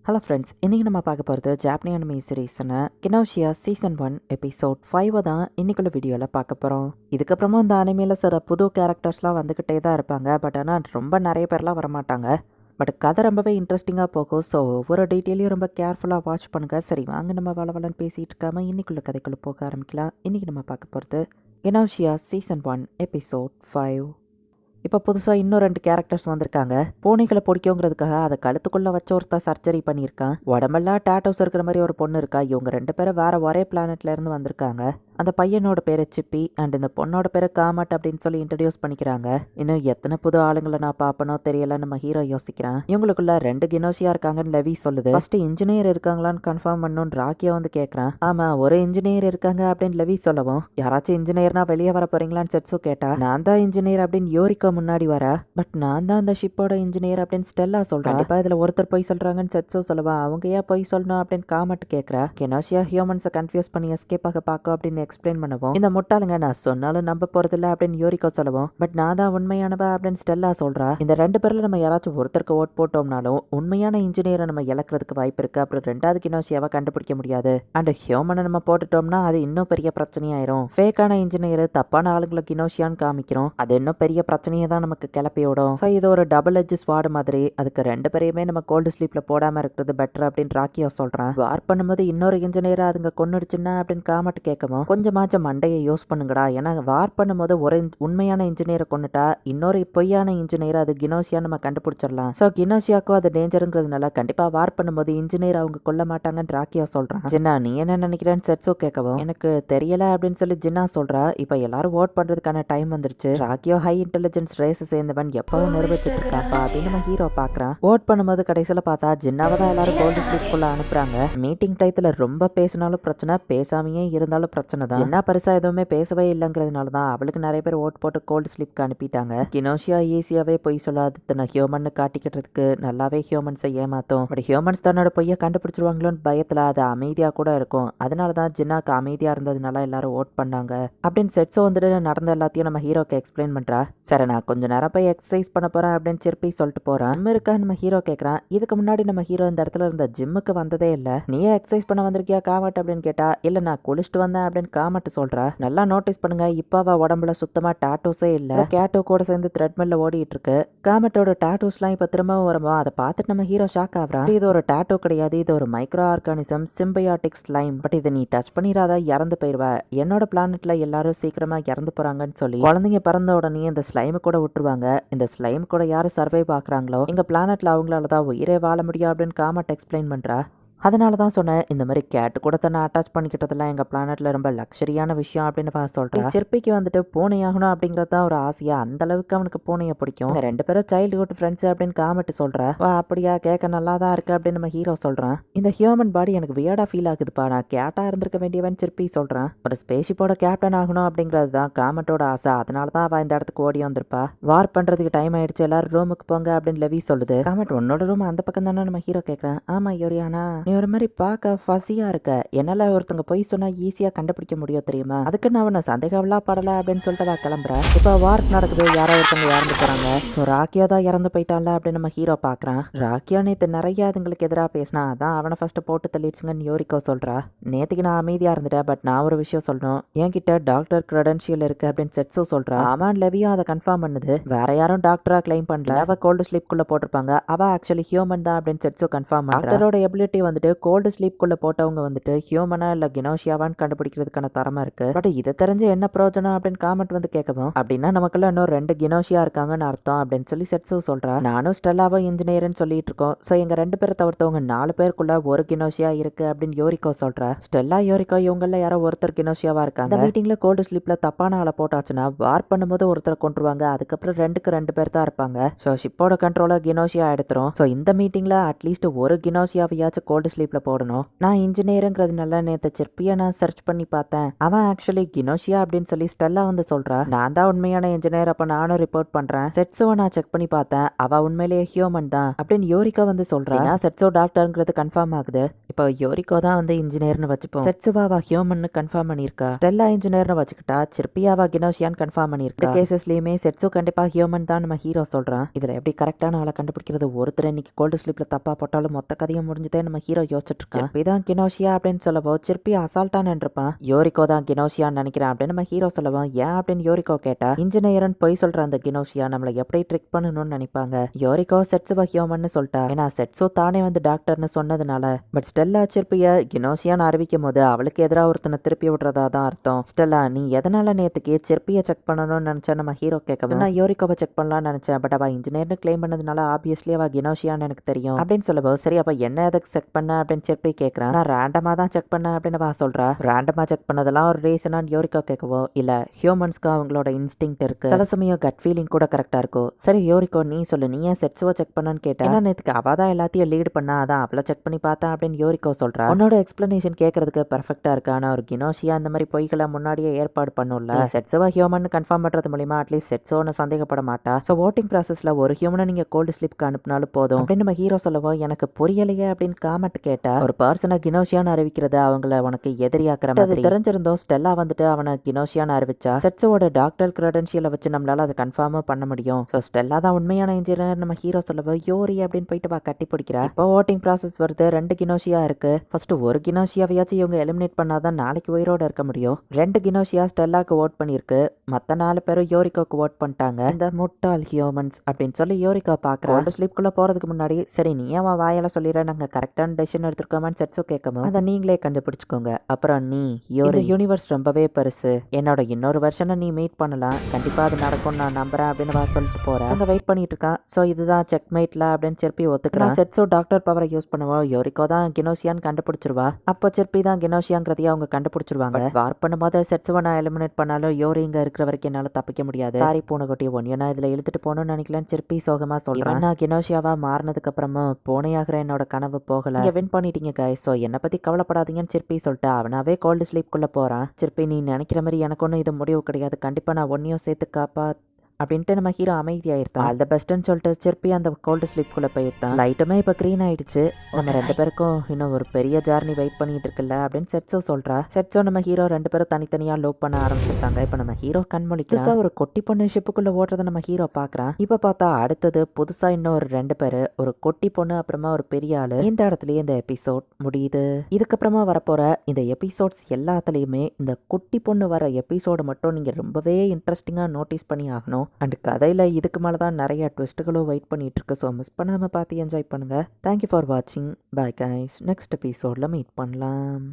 Hello friends, இன்றைக்கி நம்ம பார்க்க போகிறது ஜாப்பனி அனிமி சீரீஸ்னு கினோஷியா சீசன் 1 எபிசோட் 5 தான் இன்னைக்குள்ள வீடியோவில் பார்க்க போகிறோம். இதுக்கப்புறமா இந்த அனிமையில் சில புது கேரக்டர்ஸ்லாம் வந்துக்கிட்டே தான் இருப்பாங்க. பட் ஆனால் ரொம்ப நிறைய பேர்லாம் வரமாட்டாங்க. பட் கதை ரொம்பவே இன்ட்ரெஸ்டிங்காக போகும். ஸோ ஒவ்வொரு டீட்டெயிலையும் ரொம்ப கேர்ஃபுல்லாக வாட்ச் பண்ணுங்கள். சரி, வாங்க நம்ம வளவலன்னு பேசிகிட்டு இருக்காம இன்னைக்குள்ள கதைக்குள்ளே போக ஆரம்பிக்கலாம். இன்றைக்கி நம்ம பார்க்க போகிறது கினோஷியா சீசன் 1 எபிசோட் 5. இப்போ புதுசாக இன்னும் 2 கேரக்டர்ஸ் வந்திருக்காங்க. பூனைகளை பிடிக்குங்கிறதுக்காக அதை கழுத்துக்குள்ளே வச்ச ஒருத்தர் சர்ஜரி பண்ணியிருக்கான். உடம்பெல்லாம் டேட்டோஸ் இருக்கிற மாதிரி ஒரு பொண்ணு இருக்கா. இவங்க 2 பேரும் வேற ஒரே பிளானட்ல இருந்து வந்திருக்காங்க. அந்த பையனோட பேரு சிப்பி அண்ட் இந்த பொண்ணோட பேரு காமட் அப்படின்னு சொல்லி இன்ட்ரடியூஸ் பண்ணிக்கிறாங்க. இன்னும் எத்தனை புது ஆளுங்களை நான் பார்ப்பனோ தெரியல நம்ம ஹீரோ யோசிக்கிறான். இவங்களுக்குள்ள 2 கினோஷியா இருக்காங்கன்னு லெவி சொல்லுது. ஃபர்ஸ்ட் இன்ஜினியர் இருக்காங்களான்னு கன்ஃபார்ம் பண்ணணும்னு ராக்கியா வந்து கேட்கறான். ஆமா, ஒரு இன்ஜினியர் இருக்காங்க அப்படின்னு லெவி சொல்லவும், யாராச்சும் இன்ஜினியர்னா வெளியே வர போறீங்களான்னு செட்ஸு கேட்டா, நான் தான் இன்ஜினியர் அப்படின்னு யோரிக்கா முன்னாடி வர, பட் நான் தான் அந்த ஷிப்போட இன்ஜினியர் அப்படின்னு ஸ்டெல்லா சொல்றா. கண்டிப்பா இதுல ஒருத்தர் போய் சொல்றாங்கன்னு செட்ஸு சொல்லுவா. அவங்க ஏன் போய் சொல்லணும் அப்படின்னு காமட் கேட்கறா. கினோஷியா ஹியூமன்ஸை கன்ஃபியூஸ் பண்ணி எஸ்கேப் ஆக பார்க்கும் அப்படின்னு எக்ஸ்பிளைன் பண்ணவும், இந்த முட்டாளுங்க நான் சொன்னாலும் நம்ப போறதில்ல அப்படின்னு யோரிக்கா சொல்லவும், பட் நான் தான் உண்மையானவ அப்படின்னு ஸ்டெல்லா சொல்றா. இந்த 2 பேர்ல நம்ம யாராச்சும் ஒருத்தருக்கு ஓட் போட்டோம்னாலும் உண்மையான இன்ஜினியரை நம்ம இழக்கிறதுக்கு வாய்ப்பு இருக்கு. அப்புறம் 2வது கினோஷியாவை கண்டுபிடிக்க முடியாது. அண்ட் ஹியூமனை நம்ம போட்டுட்டோம்னா அது இன்னும் பெரிய பிரச்சனையாயிரும். ஃபேக்கான இன்ஜினியர் தப்பான ஆளுங்களை கினோஷியான்னு காமிக்கிறோம். அது இன்னும் பெரிய பிரச்சனையை தான் நமக்கு கிளப்பி விடும். ஸோ இது ஒரு டபுள் எட்ஜ் ஸ்வார்டு மாதிரி. அதுக்கு 2 பேரையுமே நம்ம கோல்டு ஸ்லீப்ல போடாம இருக்கிறது பெட்டர் அப்படின்னு ராக்கியா சொல்றான். வார் பண்ணும்போது இன்னொரு இன்ஜினியரை அதுங்க கொன்னுடுச்சுன்னா அப்படின்னு காமட் கேட்கவும், கொஞ்சமாச்சும் மண்டையை யூஸ் பண்ணுங்கடா. ஏன்னா வார் பண்ணும்போது ஒரு உண்மையான இன்ஜினியரை கொண்டுட்டா இன்னொரு பொய்யான இன்ஜினியர் அது கினோஷியா நம்ம கண்டுபிடிச்சிடலாம். ஸோ கினோஷியாக்கும் அது டேஞ்சருங்கிறதுனால கண்டிப்பா வார் பண்ணும்போது இன்ஜினியர் அவங்க கொல்ல மாட்டாங்கன்னு ராக்கியா சொல்றான். ஜின்னா நீ என்ன நினைக்கிறேன்னு செட்ஸோ கேட்கவும், எனக்கு தெரியல அப்படின்னு சொல்லி ஜின்னா சொல்றா. இப்ப எல்லாரும் ஓட் பண்றதுக்கான டைம் வந்துருச்சு. ராக்கியோ ஹை இன்டெலிஜென்ஸ் ரேஸ் சேர்ந்தவன் எப்பவும் நிரூபிச்சுட்டு இருக்காப்பா அப்படின்னு நம்ம ஹீரோ பாக்குறான். ஓட் பண்ணும்போது கடைசியில பார்த்தா ஜின்னாவை தான் எல்லாரும் கோல்டு ஸ்லீப்குள்ள அனுப்புறாங்க. மீட்டிங் டயத்துல ரொம்ப பேசினாலும் பிரச்சனை, பேசாமையே இருந்தாலும் பிரச்சனை தான். ஜின்னா பெருசா எதுவுமே பேசவே இல்லைங்கிறதுனால தான் அவளுக்கு நிறைய பேர் ஓட் போட்டு கோல்டு ஸ்லீப்க்கு அனுப்பிட்டாங்க. கினோஷியா ஈஸியாவே பொய் சொல்லாது தன்னை ஹியூமன் காட்டிக்கிறதுக்கு நல்லாவே ஹியூமன்ஸை ஏமாத்தும். பட் ஹியூமன்ஸ் தன்னோட பொய்யை கண்டுபிடிச்சிருவாங்களோன்னு பயத்துல அது அமைதியா கூட இருக்கும். அதனாலதான் ஜின்னாக்கு அமைதியா இருந்ததுனால எல்லாரும் ஓட் பண்ணாங்க அப்படின்னு செட்ஸோ வந்துட்டு நடந்த எல்லாத்தையும் நம்ம ஹீரோக்கு எக்ஸ்பிளைன் பண்றா. சரி, நான் கொஞ்ச நேரம் போய் எக்ஸசைஸ் பண்ண போறேன் அப்படின்னு சிற்பி சொல்லிட்டு போறான். ஜிம் இருக்கா நம்ம ஹீரோ கேட்கறான். இதுக்கு முன்னாடி நம்ம ஹீரோ இந்த இடத்துல இருந்த ஜிம்முக்கு வந்ததே இல்ல. நீயே எக்ஸசைஸ் பண்ண வந்திருக்கியா காமட் அப்படின்னு கேட்டா, இல்ல நான் குளிச்சுட்டு வந்தேன் அப்படின்னு காமட் சொல்றா. நல்லா நோட்டீஸ் பண்ணுங்க, இப்ப அவ உடம்புல சுத்தமா டாட்டூஸே இல்ல. கேட்டோ கூட சேர்ந்து த்ரெட்மில்ல ஓடிட்டு இருக்கு. காமட்டோட டாட்டூஸ்லாம் இப்ப திரும்பவும் வரும்போது அதை பார்த்துட்டு நம்ம ஹீரோ ஷாக் ஆகுறான். இது ஒரு டாட்டூ கிடையாது, இது ஒரு micro organism symbiotic slime. But இதை நீ டச் பண்ணிராத, இறந்து போயிருவ. என்னோட பிளானட்ல எல்லாரும் சீக்கிரமா இறந்து போறாங்கன்னு சொல்லி குழந்தைங்க பிறந்த உடனே இந்த ஸ்லைம் கூட விட்டுருவாங்க. இந்த ஸ்லைம் கூட யாரு சர்வை பாக்குறாங்களோ எங்க பிளானட்ல அவங்களாலதான் உயிரே வாழ முடியும் அப்படின்னு காமட் எக்ஸ்பிளைன் பண்றா. அதனால தான் சொன்னேன், இந்த மாதிரி கேட்டு கூட தன்னை அட்டாச் பண்ணிக்கிட்டதெல்லாம் எங்கள் பிளானட்ல ரொம்ப லக்ஸரியான விஷயம் அப்படின்னு சொல்கிறேன். சிற்பிக்கு வந்துட்டு பூனை ஆகணும் அப்படிங்கிறது தான் ஒரு ஆசையா. அந்த அளவுக்கு அவனுக்கு பூனையை பிடிக்கும். 2 பேரும் சைல்டுஹுட் ஃப்ரெண்ட்ஸ் அப்படின்னு காமெண்ட் சொல்கிறேன். வா அப்படியா, கேட்க நல்லா தான் இருக்கு அப்படின்னு நம்ம ஹீரோ சொல்கிறான். இந்த ஹியூமன் பாடி எனக்கு வியர்டா ஃபீல் ஆகுதுப்பா, நான் கேட்டா இருந்திருக்க வேண்டியவன் சிற்பி சொல்கிறான். ஒரு ஸ்பேஷிப்போட கேப்டன் ஆகணும் அப்படிங்கிறது தான் காமெண்டோட ஆசை. அதனால தான் அவள் இந்த இடத்துக்கு ஓடி வந்திருப்பா. வார் பண்ணுறதுக்கு டைம் ஆயிடுச்சு, எல்லாரும் ரூமுக்கு போங்க அப்படின்னு லெவி சொல்லுது. காமெண்ட் உன்னோட ரூம் அந்த பக்கம் தானே நம்ம ஹீரோ கேட்குறேன். ஆமா யோரியானா, நீ ஒரு மாதிரி பார்க்க ஃபஸியா இருக்க, என்னால ஒருத்தங்க போய் சொன்னா ஈஸியா கண்டுபிடிக்க முடியும் தெரியுமா, அதுக்கு நான் உன்னை சந்தேகம்லாம் படல அப்படின்னு சொல்லிட்டு நான் கிளம்புறேன். இப்போ வார்க் நடக்குது, யாரோ ஒருத்தவங்க இறந்து போறாங்க. ராக்கியா தான் இறந்து போயிட்டான்ல அப்படின்னு நம்ம ஹீரோ பாக்குறான். ராக்கியா நேத்து நிறைய அதுங்களுக்கு எதிராக பேசினா, அதான் அவனை ஃபர்ஸ்ட் போட்டு தள்ளிடுச்சுங்கன்னு யோரிக்கோ சொல்றா. நேத்துக்கு நான் அமைதியா இருந்துட்டேன், பட் நான் ஒரு விஷயம் சொல்லணும், என்கிட்ட டாக்டர் கிரெடென்ஷியல் இருக்கு அப்படின்னு செட்ஸோ சொல்றா. ஆமான் லெவியும் அதை கன்ஃபார்ம் பண்ணுது. வேற யாரும் டாக்டரா கிளைம் பண்ணல, அவ கோல்டு ஸ்லீப்குள்ள போட்டிருப்பாங்க, அவ ஆக்சுவலி ஹியூமன் தான் அப்படின்னு செட்ஸோ கன்ஃபார்ம் பண்றா. டாக்டரோட எபிலிட்டி வந்துட்டு கோல்டு ஸ்லீப்குள்ள போட்டவங்க வந்துட்டு ஹியூமனா இல்ல கினோஷியாவான்னு கண்டுபிடிக்கிறதுக்கான தரமா இருக்கு. பட் இதை தெரிஞ்சு என்ன பிரயோஜனம் அப்படின்னு காமெண்ட் வந்து கேட்கவும், அப்படின்னா நமக்குள்ள இன்னும் 2 கினோஷியா இருக்காங்கன்னு அர்த்தம் அப்படின்னு சொல்லி செட்ஸோ சொல்றா. நானும் ஸ்டெல்லாவும் இன்ஜினியர்னு சொல்லிட்டு இருக்கோம். ஸோ எங்க 2 பேரை தவிர்த்தவங்க 4 பேருக்குள்ள ஒரு கினோஷியா இருக்கு அப்படின்னு யோரிக்கோ சொல்றா. ஸ்டெல்லா யோரிக்கோ இவங்கள யாரோ ஒருத்தர் கினோஷியாவா இருக்காங்க. இந்த மீட்டிங்ல கோல்டு ஸ்லீப்ல தப்பான ஆளை போட்டாச்சுன்னா வார் பண்ணும்போது ஒருத்தரை கொண்டுருவாங்க. அதுக்கப்புறம் 2க்கு 2 பேர் தான் இருப்பாங்க. ஸோ ஷிப்போட கண்ட்ரோல கினோஷியா எடுத்துரும். ஸோ இந்த மீட்டிங்ல அட்லீஸ்ட் ஒரு கினோஷியாவையாச்சும் கோல்டு கோல்டு ஸ்லீப்ல போடணும். நான் இன்ஜினியருங்கிறதுனால நேத்து சிற்பியை நான் சர்ச் பண்ணி பார்த்தேன். அவன் ஆக்சுவலி கினோஷியா அப்படின்னு சொல்லி ஸ்டெல்லா வந்து சொல்றா. நான் தான் உண்மையான இன்ஜினியர், அப்ப நானும் ரிப்போர்ட் பண்றேன். செட்ஸுவை நான் செக் பண்ணி பார்த்தேன், அவ உண்மையிலேயே ஹியூமன் தான் அப்படின்னு யோரிகோ வந்து சொல்றா. செட்ஸோ டாக்டர்ங்கிறது கன்ஃபார்ம் ஆகுது. இப்போ யோரிகோ தான் வந்து இன்ஜினியர்னு வச்சுப்போம். செட்ஸுவா அவ ஹியூமன் கன்ஃபார்ம் பண்ணிருக்கா. ஸ்டெல்லா இன்ஜினியர்னு வச்சுக்கிட்டா சிற்பியாவா கினோஷியான்னு கன்ஃபார்ம் பண்ணிருக்கா. கேசஸ்லயுமே செட்ஸோ கண்டிப்பா ஹியூமன் தான் நம்ம ஹீரோ சொல்றான். இதுல எப்படி கரெக்டான ஆளை கண்டுபிடிக்கிறது? ஒருத்தர் இன்னைக்கு கோல்டு ஸ்லீப்ல தப்பா போட்டாலும் மொத்த கதையும் முடிஞ்சதே நம்ம ஹீரோ யோசிச்சுட்டு இருக்கான். சிற்பி தான் கினோஷியா அப்படின்னு சொல்லவோ சிற்பி அசால்ட்டா நின்றுப்பான். யோரிகோ தான் கினோஷியான்னு நினைக்கிறேன் அப்படின்னு நம்ம ஹீரோ சொல்லவும் ஏன் அப்படின்னு யோரிகோ கேட்டா, இன்ஜினியர்னு போய் சொல்ற அந்த கினோஷியா நம்மளை எப்படி ட்ரிக் பண்ணணும்னு நினைப்பாங்க. யோரிகோ செட்ஸுவ ஹியூமன்னு சொல்லிட்டா. ஏன்னா செட்ஸோ தானே வந்து டாக்டர்னு சொன்னதுனால. பட் ஸ்டெல்லா சிற்பிய கினோஷியான்னு அறிவிக்கும் போது அவளுக்கு எதிராக ஒருத்தனை திருப்பி விடுறதா தான் அர்த்தம். ஸ்டெல்லா, நீ எதனால நேத்துக்கு சிற்பியை செக் பண்ணணும்னு நினைச்சா நம்ம ஹீரோ கேட்கவும், நான் யோரிகோவை செக் பண்ணலாம்னு நினைச்சேன். பட் அவ இன்ஜினியர்னு கிளைம் பண்ணதுனால ஆப்வியஸ்லி அவ கினோஷியான்னு எனக்கு தெரியும் அப்படின்னு சொல்லவும், சரி அப்ப என்ன எதுக்கு செக் பண்ண அப்படின்னு சிற்பி கேட்கறான். நான் ரேண்டமா தான் செக் பண்ண அப்படின்னு அவ சொல்றா. ரேண்டமா செக் பண்ணதெல்லாம் ஒரு ரீசனான்னு யோரிகோ கேட்கவோ, இல்ல ஹியூமன்ஸ்க்கு அவங்களோட இன்ஸ்டிங் இருக்கு, சில சமயம் கட் ஃபீலிங் கூட கரெக்டா இருக்கும். சரி யோரிகோ நீ சொல்லு, நீ ஏன் செட்ஸுவ செக் பண்ணன்னு கேட்டா, ஏன்னா நேத்துக்கு அவ தான் எல்லாத்தையும் லீட் பண்ணா, அதான் அவளை செக் பண்ணி பார்த்தா அப்படின்னு யோரிகோ சொல்றா. உன்னோட எக்ஸ்பிளனேஷன் கேட்கறதுக்கு பெர்ஃபெக்டா இருக்கு. ஆனா ஒரு கினோஷியா அந்த மாதிரி பொய்களை முன்னாடியே ஏற்பாடு பண்ணும்ல. செட்ஸுவ ஹியூமன் கன்ஃபார்ம் பண்றது மூலியமா அட்லீஸ்ட் செட்ஸோன்னு சந்தேகப்பட மாட்டா. ஸோ ஓட்டிங் ப்ராசஸ்ல ஒரு ஹியூமனை நீங்க கோல்டு ஸ்லிப்க்கு அனுப்பினாலும் போதும் அப்படின்னு நம்ம ஹீரோ சொல்லவோ, எனக்கு புரியலையே அப்படின்னு காமெண்ட் கேட்டா, ஒரு பர்சனை கினோஷியான்னு அறிவிக்கிறது அவங்கள உனக்கு எதிரியாக்குற மாதிரி தெரிஞ்சிருந்தோம். ஸ்டெல்லா வந்துட்டு அவனை கினோஷியான்னு அறிவிச்சா செட்ஸோட டாக்டர் கிரெடென்ஷியலை வச்சு நம்மளால அதை கன்ஃபார்மா பண்ண முடியும். ஸோ ஸ்டெல்லா தான் உண்மையான இன்ஜினியர் நம்ம ஹீரோ சொல்லவோ, யோரி அப்படின்னு போயிட்டு வா கட்டி பிடிக்கிறா. இப்போ ஓட்டிங் ப்ராசஸ் வருது. 2 கினோஷியா இருக்கு. ஃபர்ஸ்ட் ஒரு கினோஷியாவையாச்சும் இவங்க எலிமினேட் பண்ணாதான் நாளைக்கு உயிரோட இருக்க முடியும். 2 கினோஷியா ஸ்டெல்லாக்கு ஓட் பண்ணிருக்கு. மத்த 4 பேரும் யோரிகோக்கு ஓட் பண்ணிட்டாங்க. இந்த முட்டாள் ஹியூமன்ஸ் அப்படின்னு சொல்லி யோரிகோ பாக்குறா. ஸ்லீப்குள்ள போறதுக்கு முன்னாடி, சரி நீ ஏன் வாயால சொல்லிடுற, நாங்க கரெக்டான டெசிஷன் எடுத்திருக்கோமான்னு செட்ஸோ கேட்கவும், அதை நீங்களே கண்டுபிடிச்சுக்கோங்க. அப்புறம் நீ யோரி, யூனிவர்ஸ் ரொம்பவே பெருசு, என்னோட இன்னொரு வருஷனை நீ மீட் பண்ணலாம், கண்டிப்பா அது நடக்கும் நான் நம்புறேன் அப்படின்னு சொல்லிட்டு போறேன். அங்க வெயிட் பண்ணிட்டு இருக்கான். சோ இதுதான் செக் மேட்ல அப்படின்னு சிற்பி ஒத்துக்கிறான். செட்ஸோ டாக்டர் பவரை யூஸ் பண்ணுவோம். யோரிகோ தான் கினோஷியான்னு கண்டுபிடிச்சிருவா. அப்போ சிற்பி தான் கினோஷியாங்கிறதையும் அவங்க கண்டுபிடிச்சிருவாங்க. வார் பண்ணும்போது செட்ஸுவை நான் எலிமினேட் பண்ணாலும் யோரி இங்க இருக்கிற வரைக்கும் என்னால தப்பிக்க முடியாது. சாரி பூனைக்குட்டி, ஒன்னிய நான் இதுல இழுத்துட்டு போகணும்னு நினைக்கலன்னு சிற்பி சோகமா சொல்றேன். நான் கினோஷியாவா மாறினதுக்கு அப்புறமும் பூனையாகிற என்னோட கனவு போகல. நீங்க வின் பண்ணிட்டீங்க guys. சோ என்னை பத்தி கவலைப்படாதீங்கன்னு சிற்பி சொல்லிட்டு அவனாவே கோல்டு ஸ்லீப்குள்ள போறான். சிற்பி, நீ நினைக்கிற மாதிரி எனக்கு ஒன்றும் இது முடிவு கிடையாது, கண்டிப்பா நான் ஒன்னையும் சேர்த்து அப்படின்ட்டு நம்ம ஹீரோ அமைதியாயிருத்தான். ஆல் த பெஸ்ட்னு சொல்லிட்டு சிற்பி அந்த கோல்டு ஸ்லீப்குள்ள போயிருந்தான். லைட்டுமே இப்போ க்ரீன் ஆயிடுச்சு. நம்ம 2 பேருக்கும் இன்னும் ஒரு பெரிய ஜார்னி வெயிட் பண்ணிட்டு இருக்குல்ல அப்படின்னு செட்ஸோ சொல்றா. செட்ஸோ நம்ம ஹீரோ 2 பேரும் தனித்தனியா லோப் பண்ண ஆரம்பிச்சிருக்காங்க. இப்போ நம்ம ஹீரோ கண்மொழிக்கா ஒரு கொட்டி பொண்ணு ஷிப்புக்குள்ள ஓட்டுறதை நம்ம ஹீரோ பாக்குறான். இப்போ பார்த்தா அடுத்தது புதுசா இன்னும் ஒரு 2 பேரு, ஒரு கொட்டி பொண்ணு அப்புறமா ஒரு பெரிய ஆளு. இந்த இடத்துலயே இந்த எபிசோட் முடியுது. இதுக்கப்புறமா வரப்போற இந்த எபிசோட்ஸ் எல்லாத்துலயுமே இந்த குட்டி பொண்ணு வர எபிசோடு மட்டும் நீங்க ரொம்பவே இன்ட்ரெஸ்டிங்கா நோட்டீஸ் பண்ணி ஆகணும். அண்ட் கதையில் இதுக்கு மேலே தான் நிறைய ட்விஸ்ட்டுகளும் வெயிட் பண்ணிட்டு இருக்கு. ஸோ மிஸ் பண்ணாமல் பார்த்து என்ஜாய் பண்ணுங்கள். தேங்க்யூ ஃபார் வாட்சிங். Bye guys. நெக்ஸ்ட் எபிசோடில் மீட் பண்ணலாம்.